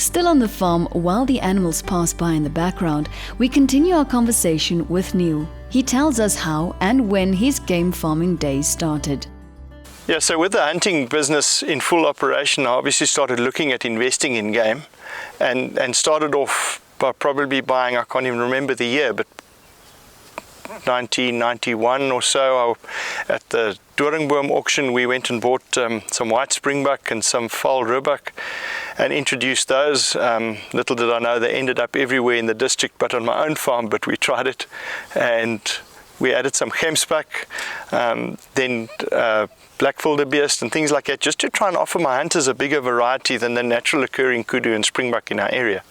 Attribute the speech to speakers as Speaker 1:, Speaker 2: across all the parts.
Speaker 1: Still on the farm, while the animals pass by in the background, we continue our conversation with Neil. He tells us how and when his game farming days started.
Speaker 2: Yeah, so with the hunting business in full operation, I obviously started looking at investing in game and started off by probably buying, I can't even remember the year, but 1991 or so, at the Doringboom auction, we went and bought some white springbuck and some foal roebuck and introduced those. Little did I know they ended up everywhere in the district but on my own farm, but we tried it, and we added some gemsbuck, then black wildebeest and things like that, just to try and offer my hunters a bigger variety than the natural occurring kudu and springbuck in our area.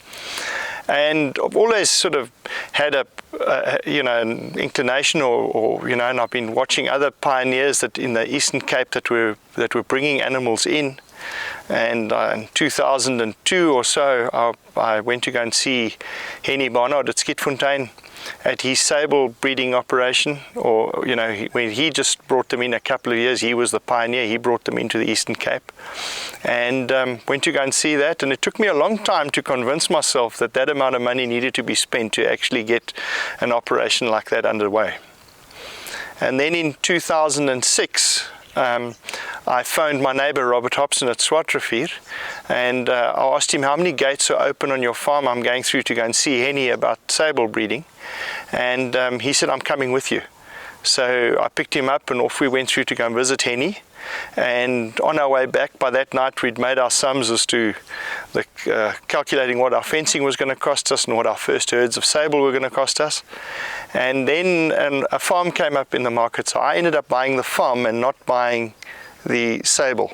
Speaker 2: And I've always sort of had an inclination, and I've been watching other pioneers that in the Eastern Cape that were bringing animals in. And in 2002 or so, I went to go and see Henny Barnard at Skitfontein at his sable breeding operation, when he just brought them in a couple of years. He was the pioneer. He brought them into the Eastern Cape, and went to go and see that. And it took me a long time to convince myself that that amount of money needed to be spent to actually get an operation like that underway. And then in 2006, I phoned my neighbour Robert Hobson at Swartrivier, and I asked him, how many gates are open on your farm? I'm going through to go and see Henny about sable breeding. And he said, I'm coming with you. So I picked him up and off we went through to go and visit Henny. And on our way back, by that night, we'd made our sums as to calculating what our fencing was going to cost us and what our first herds of sable were going to cost us. And then a farm came up in the market, so I ended up buying the farm and not buying the sable.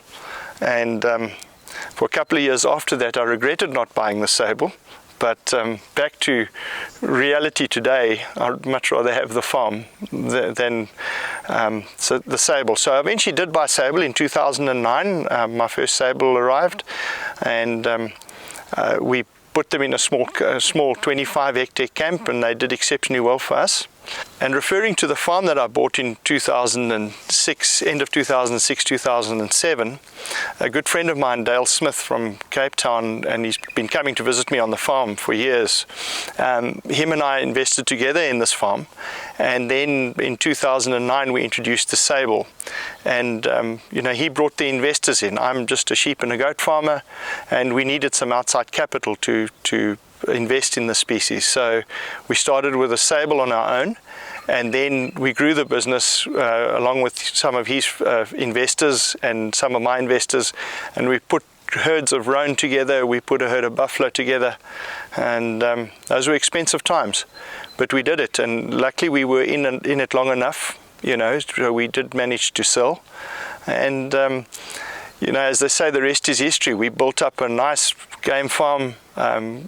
Speaker 2: And for a couple of years after that, I regretted not buying the sable. But back to reality today, I'd much rather have the farm than the sable. So I eventually did buy sable in 2009. My first sable arrived, and we put them in a small 25-hectare camp, and they did exceptionally well for us. And referring to the farm that I bought in 2006, end of 2006, 2007, a good friend of mine, Dale Smith from Cape Town, and he's been coming to visit me on the farm for years. Him and I invested together in this farm, and then in 2009 we introduced the sable. And he brought the investors in. I'm just a sheep and a goat farmer, and we needed some outside capital to invest in the species. So we started with a sable on our own, and then we grew the business along with some of his investors and some of my investors, and we put herds of roan together, we put a herd of buffalo together, and those were expensive times, but we did it, and luckily we were in it long enough, so we did manage to sell. And as they say, the rest is history. We built up a nice game farm.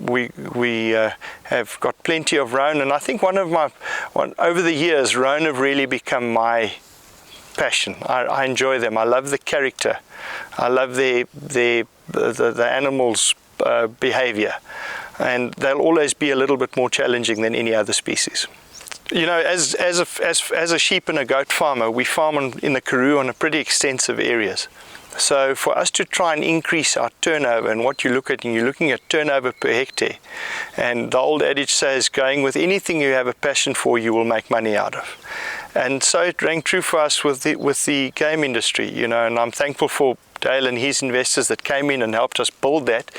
Speaker 2: We have got plenty of roan, and I think over the years, roan have really become my passion. I enjoy them. I love the character. I love the animals' behavior, and they'll always be a little bit more challenging than any other species. As a sheep and a goat farmer, we farm in the Karoo on a pretty extensive areas. So for us to try and increase our turnover, and what you look at, and you're looking at turnover per hectare, and the old adage says, going with anything you have a passion for, you will make money out of. And so it rang true for us with the game industry, and I'm thankful for Dale and his investors that came in and helped us build that,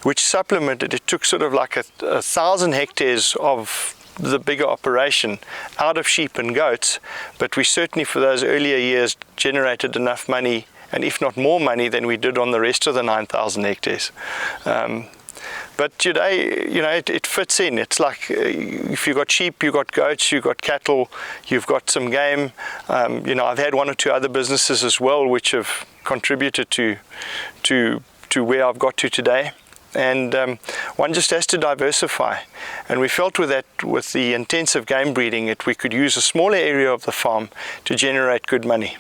Speaker 2: which supplemented. It took sort of like 1,000 hectares of the bigger operation out of sheep and goats, but we certainly for those earlier years generated enough money, and if not more money than we did on the rest of the 9,000 hectares. But today, it fits in. It's like if you've got sheep, you've got goats, you've got cattle, you've got some game. I've had one or two other businesses as well which have contributed to where I've got to today. And one just has to diversify. And we felt with the intensive game breeding, we could use a smaller area of the farm to generate good money.